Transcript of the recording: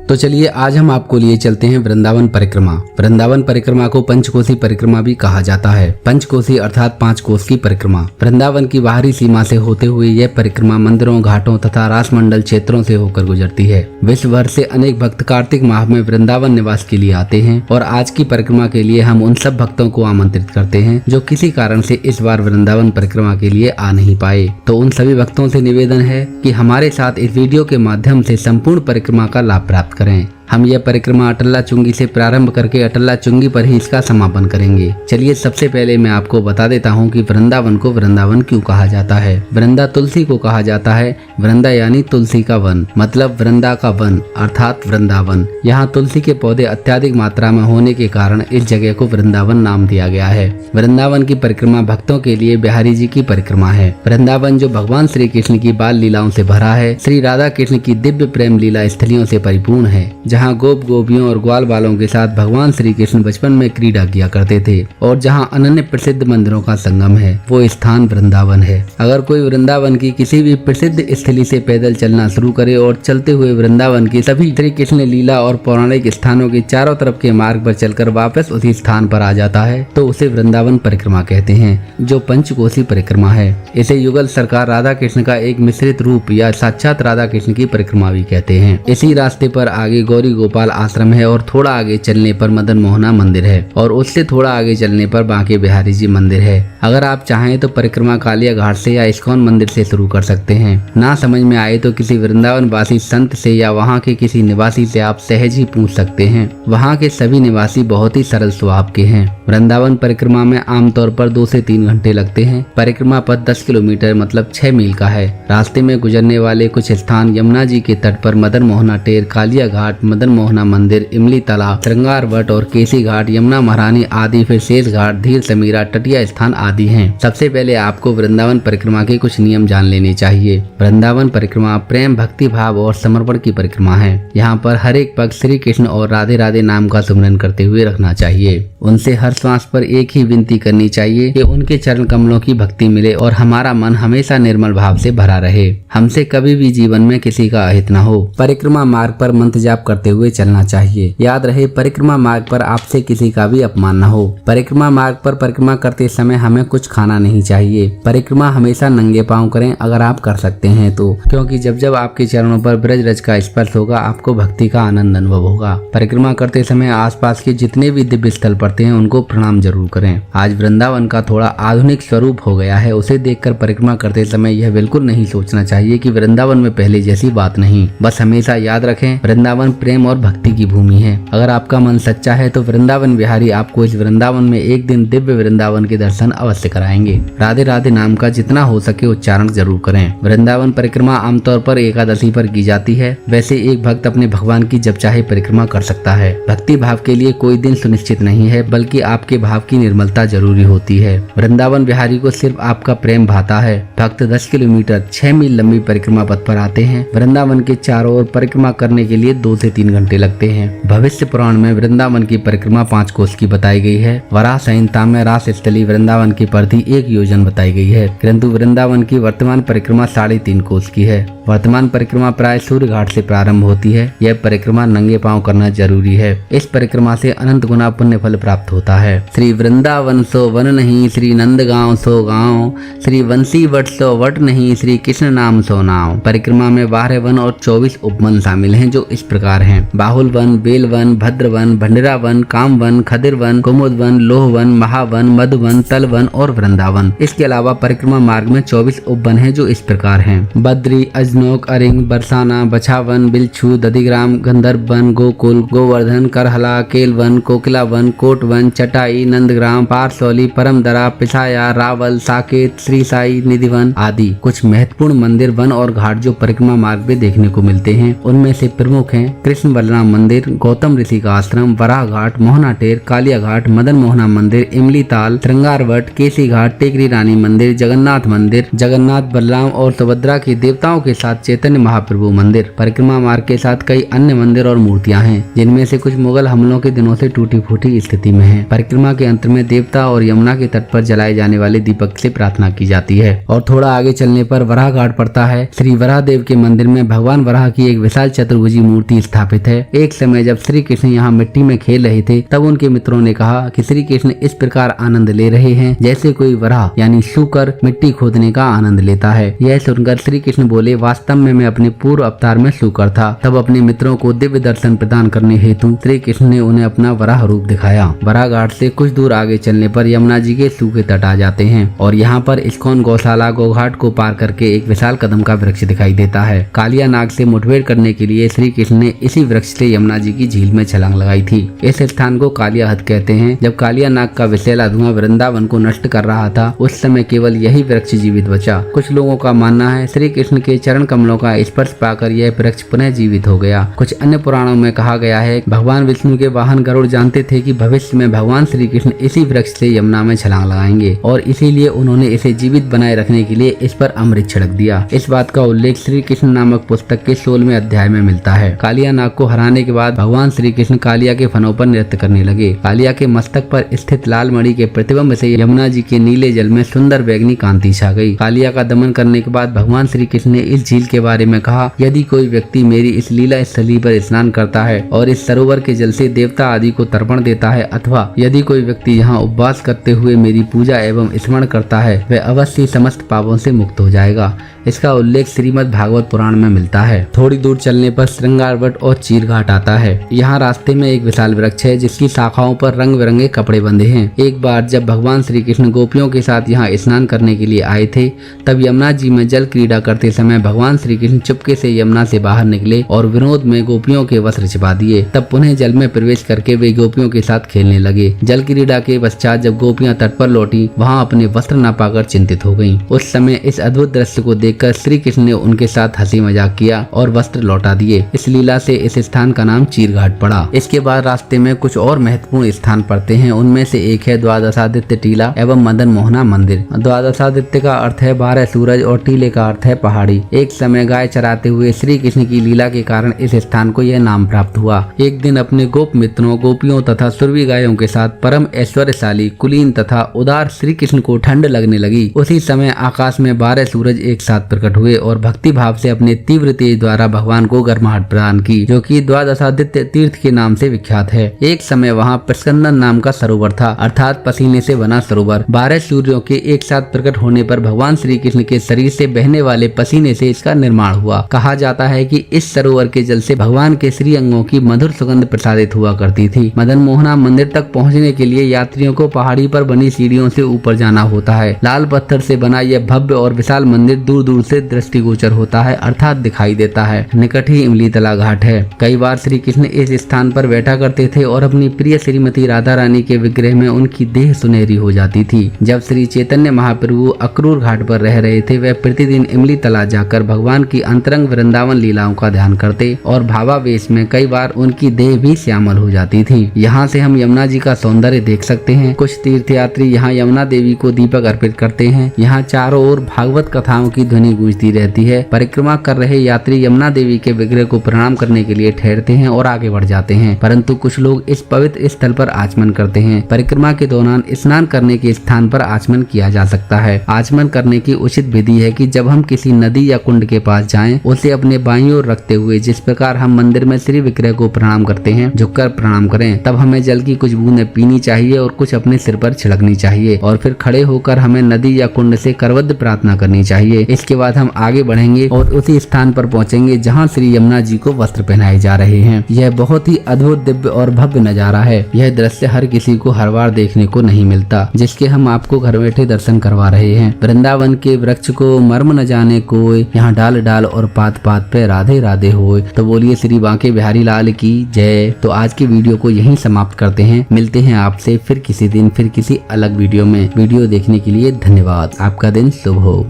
तो चलिए आज हम आपको लिए चलते हैं वृंदावन परिक्रमा। वृंदावन परिक्रमा को पंचकोसी परिक्रमा भी कहा जाता है। पंचकोसी अर्थात 5 कोस की परिक्रमा। वृंदावन की बाहरी सीमा से होते हुए यह परिक्रमा मंदिरों, घाटों तथा रासमंडल क्षेत्रों से होकर गुजरती है। विश्व भर से अनेक भक्त कार्तिक माह में वृंदावन निवास के लिए आते हैं और आज की परिक्रमा के लिए हम उन सब भक्तों को आमंत्रित करते हैं जो किसी कारण से इस बार वृंदावन परिक्रमा के लिए आ नहीं पाए। तो उन सभी भक्तों से निवेदन है कि हमारे साथ इस वीडियो के माध्यम से संपूर्ण परिक्रमा का लाभ प्राप्त करें। हम यह परिक्रमा अटल्ला चुंगी से प्रारंभ करके अटल्ला चुंगी पर ही इसका समापन करेंगे। चलिए सबसे पहले मैं आपको बता देता हूँ कि वृंदावन को वृंदावन क्यों कहा जाता है। वृंदा तुलसी को कहा जाता है। वृंदा यानी तुलसी का वन, मतलब वृंदा का वन अर्थात वृंदावन। यहाँ तुलसी के पौधे अत्याधिक मात्रा में होने के कारण इस जगह को वृंदावन नाम दिया गया है। वृंदावन की परिक्रमा भक्तों के लिए बिहारी जी की परिक्रमा है। वृंदावन जो भगवान श्री कृष्ण की बाल लीलाओं से भरा है, श्री राधा कृष्ण की दिव्य प्रेम लीला स्थलियों से परिपूर्ण है, जहाँ गोप गोपियों और ग्वाल बालों के साथ भगवान श्री कृष्ण बचपन में क्रीड़ा किया करते थे और जहाँ अनन्य प्रसिद्ध मंदिरों का संगम है, वो स्थान वृंदावन है। अगर कोई वृंदावन की किसी भी प्रसिद्ध स्थली से पैदल चलना शुरू करे और चलते हुए वृंदावन के सभी श्री कृष्ण लीला और पौराणिक स्थानों के चारों तरफ के मार्ग पर चलकर वापस उसी स्थान पर आ जाता है तो उसे वृंदावन परिक्रमा कहते हैं, जो पंचकोसी परिक्रमा है। इसे युगल सरकार राधा कृष्ण का एक मिश्रित रूप या साक्षात राधा कृष्ण की परिक्रमा भी कहते हैं। इसी रास्ते पर आगे गौरी गोपाल आश्रम है और थोड़ा आगे चलने पर मदन मोहना मंदिर है और उससे थोड़ा आगे चलने पर बांके बिहारी जी मंदिर है। अगर आप चाहें तो परिक्रमा कालिया घाट से या इस्कॉन मंदिर से शुरू कर सकते हैं। ना समझ में आए तो किसी वृंदावन वासी संत से या वहाँ के किसी निवासी से आप सहज ही पूछ सकते हैं। वहाँ के सभी निवासी बहुत ही सरल स्वभाव के हैं। वृंदावन परिक्रमा में आमतौर पर 2 से 3 घंटे लगते हैं। परिक्रमा पथ 10 किलोमीटर मतलब 6 मील का है। रास्ते में गुजरने वाले कुछ स्थान यमुना जी के तट पर मदन मोहना टेर, कालिया घाट, मदन मोहना मंदिर, इमली तालाब, श्रृंगार वट और केसी घाट, यमुना महारानी आदि, फिर शेष घाट, धीर समीरा, तटिया स्थान आदि हैं। सबसे पहले आपको वृंदावन परिक्रमा के कुछ नियम जान लेने चाहिए। वृंदावन परिक्रमा प्रेम, भक्ति भाव और समर्पण की परिक्रमा है। यहाँ पर हर एक पग श्री कृष्ण और राधे राधे नाम का सुमिरन करते हुए रखना चाहिए। उनसे हर श्वास पर एक ही विनती करनी चाहिए कि उनके चरण कमलों की भक्ति मिले और हमारा मन हमेशा निर्मल भाव से भरा रहे। हमसे कभी भी जीवन में किसी का अहित न हो। परिक्रमा मार्ग पर मंत्र जाप करते हुए चलना चाहिए। याद रहे, परिक्रमा मार्ग पर आपसे किसी का भी अपमान न हो। परिक्रमा मार्ग पर परिक्रमा करते समय हमें कुछ खाना नहीं चाहिए। परिक्रमा हमेशा नंगे पांव करें अगर आप कर सकते हैं तो, क्योंकि जब जब आपके चरणों पर ब्रज रज का स्पर्श होगा आपको भक्ति का आनंद अनुभव होगा। परिक्रमा करते समय आसपास के जितने भी दिव्य स्थल पड़ते हैं उनको प्रणाम जरूर करें। आज वृंदावन का थोड़ा आधुनिक स्वरूप हो गया है, उसे देखकर परिक्रमा करते समय यह बिल्कुल नहीं सोचना चाहिए कि वृंदावन में पहले जैसी बात नहीं। बस हमेशा याद रखें, वृंदावन प्रेम और भक्ति की भूमि है। अगर आपका मन सच्चा है तो वृंदावन बिहारी आपको इस वृंदावन में एक दिन दिव्य वृंदावन के दर्शन अवश्य कराएंगे। राधे राधे नाम का जितना हो सके उच्चारण जरूर करें। वृंदावन परिक्रमा आमतौर पर एकादशी पर की जाती है। वैसे एक भक्त अपने भगवान की जब चाहे परिक्रमा कर सकता है। भक्ति भाव के लिए कोई दिन सुनिश्चित नहीं है, बल्कि आपके भाव की निर्मलता जरूरी होती है। वृंदावन बिहारी को सिर्फ आपका प्रेम भाता है। भक्त 10 किलोमीटर 6 मील लंबी परिक्रमा पथ पर आते हैं। वृंदावन के चारों ओर परिक्रमा करने के लिए 2 से 3 घंटे लगते हैं। भविष्य पुराण में वृंदावन की परिक्रमा 5 कोस की बताई गई है। वराह संहिता में रास स्थली वृंदावन की परिधि 1 योजन बताई गई है, किंतु वृंदावन की वर्तमान परिक्रमा 3.5 कोस की है। वर्तमान परिक्रमा प्राय सूर्य घाट से प्रारंभ होती है। यह परिक्रमा नंगे पांव करना जरूरी है। इस परिक्रमा से अनंत गुना पुण्य फल प्राप्त होता है। श्री वृंदावन सो वन नहीं, श्री नंदगांव सो गांव, श्री वंशी वट सो वट नहीं, श्री कृष्ण नाम सो नाम। परिक्रमा में 12 वन और 24 उपवन शामिल हैं, जो इस प्रकार हैं: बाहुल वन, बेल वन, भद्र वन, भंडरा वन, काम वन, खदिर वन, कुमुद वन, लोह वन, महावन, मधुवन, तल वन और वृंदावन। इसके अलावा परिक्रमा मार्ग में 24 उपवन हैं, जो इस प्रकार हैं: बद्री, अजनोक, अरिंग, बरसाना, बछावन, बिलछू, दधिग्राम, गंधर्व वन, गोकुल, गोवर्धन, करहला, केलवन, कोकिला वन, कोट वन, चटाई, नंदग्राम, पारसौली, परमदरा, पिसाया, रावल, साकेत, श्री साई, निधिवन आदि। कुछ महत्वपूर्ण मंदिर, वन और घाट जो परिक्रमा मार्ग में देखने को मिलते हैं उनमें से प्रमुख हैं कृष्ण बलराम मंदिर, गौतम ऋषि का आश्रम, वराह घाट, मोहना टेर, कालिया घाट, मदन मोहना मंदिर, इमली ताल, श्रृंगार वट, केसी घाट, टेकरी रानी मंदिर, जगन्नाथ मंदिर, जगन्नाथ बलराम और सुभद्रा के देवताओं के साथ चैतन्य महाप्रभु मंदिर। परिक्रमा मार्ग के साथ कई अन्य मंदिर और मूर्तियां हैं, जिनमें से कुछ मुगल हमलों के दिनों से टूटी फूटी स्थिति में हैं। परिक्रमा के अंत में देवता और यमुना के तट पर जलाए जाने वाले दीपक से प्रार्थना की जाती है। और थोड़ा आगे चलने पर वराह घाट पड़ता है। श्री वराह देव के मंदिर में भगवान वराह की एक विशाल चतुर्भुजी मूर्ति स्थापित स्थापित है। एक समय जब श्री कृष्ण यहाँ मिट्टी में खेल रहे थे तब उनके मित्रों ने कहा कि श्री कृष्ण इस प्रकार आनंद ले रहे हैं जैसे कोई वराह यानी शूकर मिट्टी खोदने का आनंद लेता है। यह सुनकर श्री कृष्ण बोले, वास्तव में मैं अपने पूर्व अवतार में शूकर था। तब अपने मित्रों को दिव्य दर्शन प्रदान करने हेतु श्री कृष्ण ने उन्हें अपना वराह रूप दिखाया। वराह घाट से कुछ दूर आगे चलने पर यमुना जी के सूखे तट आ जाते हैं और यहाँ पर इस्कॉन गौशाला गौघाट को पार करके एक विशाल कदम का वृक्ष दिखाई देता है। कालिया नाग से मुठभेड़ करने के लिए श्री कृष्ण ने इसी वृक्ष से यमुना जी की झील में छलांग लगाई थी। इस स्थान को कालिया हद कहते हैं। जब कालिया नाग का विषैला धुआं वृंदावन को नष्ट कर रहा था उस समय केवल यही वृक्ष जीवित बचा। कुछ लोगों का मानना है श्री कृष्ण के चरण कमलों का स्पर्श पाकर यह वृक्ष पुनः जीवित हो गया। कुछ अन्य पुराणों में कहा गया है भगवान विष्णु के वाहन गरुड़ जानते थे कि भविष्य में भगवान श्री कृष्ण इसी वृक्ष से यमुना में छलांग लगाएंगे और इसीलिए उन्होंने इसे जीवित बनाए रखने के लिए इस पर अमृत छिड़क दिया। इस बात का उल्लेख श्री कृष्ण नामक पुस्तक के 16वें अध्याय में मिलता है। कालिया नाग को हराने के बाद भगवान श्री कृष्ण कालिया के फनों पर नृत्य करने लगे। कालिया के मस्तक पर स्थित लाल मणि के प्रतिबिंब से यमुना जी के नीले जल में सुंदर बैगनी कांति छा गई। कालिया का दमन करने के बाद भगवान श्री कृष्ण ने इस झील के बारे में कहा, यदि कोई व्यक्ति मेरी इस लीला स्थली पर स्नान करता है और इस सरोवर के जल से देवता आदि को तर्पण देता है अथवा यदि कोई व्यक्ति यहाँ उपवास करते हुए मेरी पूजा एवं स्मरण करता है वह अवश्य समस्त पापों से मुक्त हो जाएगा। इसका उल्लेख श्रीमद् भागवत पुराण में मिलता है। थोड़ी दूर चलने पर श्रृंगार वट और चीर घाट आता है। यहाँ रास्ते में एक विशाल वृक्ष है जिसकी शाखाओं पर रंग बिरंगे कपड़े बंधे हैं। एक बार जब भगवान श्री कृष्ण गोपियों के साथ यहाँ स्नान करने के लिए आए थे तब यमुना जी में जल क्रीड़ा करते समय भगवान श्री कृष्ण चुपके से यमुना से बाहर निकले और विनोद में गोपियों के वस्त्र छिपा दिए। तब पुनः जल में प्रवेश करके वे गोपियों के साथ खेलने लगे। जल क्रीड़ा के पश्चात जब गोपियां तट पर लौटी वहाँ अपने वस्त्र न पाकर चिंतित हो गयी। उस समय इस अद्भुत दृश्य को देखकर श्री कृष्ण ने उनके साथ हंसी मजाक किया और वस्त्र लौटा दिए। इस लीला से इस स्थान का नाम चीर घाट पड़ा। इसके बाद रास्ते में कुछ और महत्वपूर्ण स्थान पड़ते हैं। उनमें से एक है द्वादशादित्य टीला एवं मदन मोहना मंदिर। द्वादशादित्य का अर्थ है 12 सूरज और टीले का अर्थ है पहाड़ी। एक समय गाय चराते हुए श्री कृष्ण की लीला के कारण इस स्थान को यह नाम प्राप्त हुआ। एक दिन अपने गोप मित्रों गोपियों तथा सुरभि गायों के साथ परम ऐश्वर्यशाली कुलीन तथा उदार श्री कृष्ण को ठंड लगने लगी। उसी समय आकाश में 12 सूरज एक साथ प्रकट हुए और भक्ति भाव से अपने तीव्र तेज द्वारा भगवान को गर्माहट प्रदान की, जो कि द्वादशादित्य तीर्थ के नाम से विख्यात है। एक समय वहाँ प्रस्कंदन नाम का सरोवर था, अर्थात पसीने से बना सरोवर। 12 सूर्यों के एक साथ प्रकट होने पर भगवान श्री कृष्ण के शरीर से बहने वाले पसीने से इसका निर्माण हुआ। कहा जाता है कि इस सरोवर के जल से भगवान के श्री अंगों की मधुर सुगंध प्रसारित हुआ करती थी। मदन मोहना मंदिर तक पहुँचने के लिए यात्रियों को पहाड़ी पर बनी सीढ़ियों से ऊपर जाना होता है। लाल पत्थर से बना यह भव्य और विशाल मंदिर दूर दूर से दृष्टिगोचर होता है, अर्थात दिखाई देता है। निकट ही इमली तला घाट है। कई बार श्री कृष्ण इस स्थान पर बैठा करते थे और अपनी प्रिय श्रीमती राधा रानी के विग्रह में उनकी देह सुनहरी हो जाती थी। जब श्री चैतन्य महाप्रभु अक्रूर घाट पर रह रहे थे वह प्रतिदिन इमली तला जाकर भगवान की अंतरंग वृंदावन लीलाओं का ध्यान करते और भावावेश में कई बार उनकी देह भी श्यामल हो जाती थी। यहाँ से हम यमुना जी का सौंदर्य देख सकते हैं। कुछ तीर्थयात्री यहाँ यमुना देवी को दीपक अर्पित करते हैं। यहाँ चारों ओर भागवत कथाओं की ध्वनि गूंजती रहती है। परिक्रमा कर रहे यात्री यमुना देवी के विग्रह को प्रणाम करने के लिए ठहरते हैं और आगे बढ़ जाते हैं, परंतु कुछ लोग इस पवित्र स्थल पर आचमन करते हैं। परिक्रमा के दौरान स्नान करने के स्थान पर आचमन किया जा सकता है। आचमन करने की उचित विधि है कि जब हम किसी नदी या कुंड के पास जाएं, उसे अपने बाईं ओर रखते हुए जिस प्रकार हम मंदिर में श्री विग्रह को प्रणाम करते हैं झुककर प्रणाम करें। तब हमें जल की कुछ बूंदें पीनी चाहिए और कुछ अपने सिर पर छिड़कनी चाहिए और फिर खड़े होकर हमें नदी या कुंड से करवद्ध प्रार्थना करनी चाहिए। इसके बाद हम आगे बढ़ेंगे और उसी स्थान पर पहुंचेंगे जहां श्री यमुना जी को वस्त्र पहनाए जा रहे हैं। यह बहुत ही अद्भुत दिव्य और भव्य नजारा है। यह दृश्य हर किसी को हर बार देखने को नहीं मिलता, जिसके हम आपको घर बैठे दर्शन करवा रहे हैं। वृंदावन के वृक्ष को मर्म न जाने कोई, यहाँ डाल डाल और पात पात पे राधे राधे होए। तो बोलिए श्री बांके बिहारी लाल की जय। तो आज की वीडियो को यहीं समाप्त करते हैं। मिलते हैं आपसे फिर किसी दिन फिर किसी अलग वीडियो में। वीडियो देखने के लिए धन्यवाद। आपका दिन शुभ हो।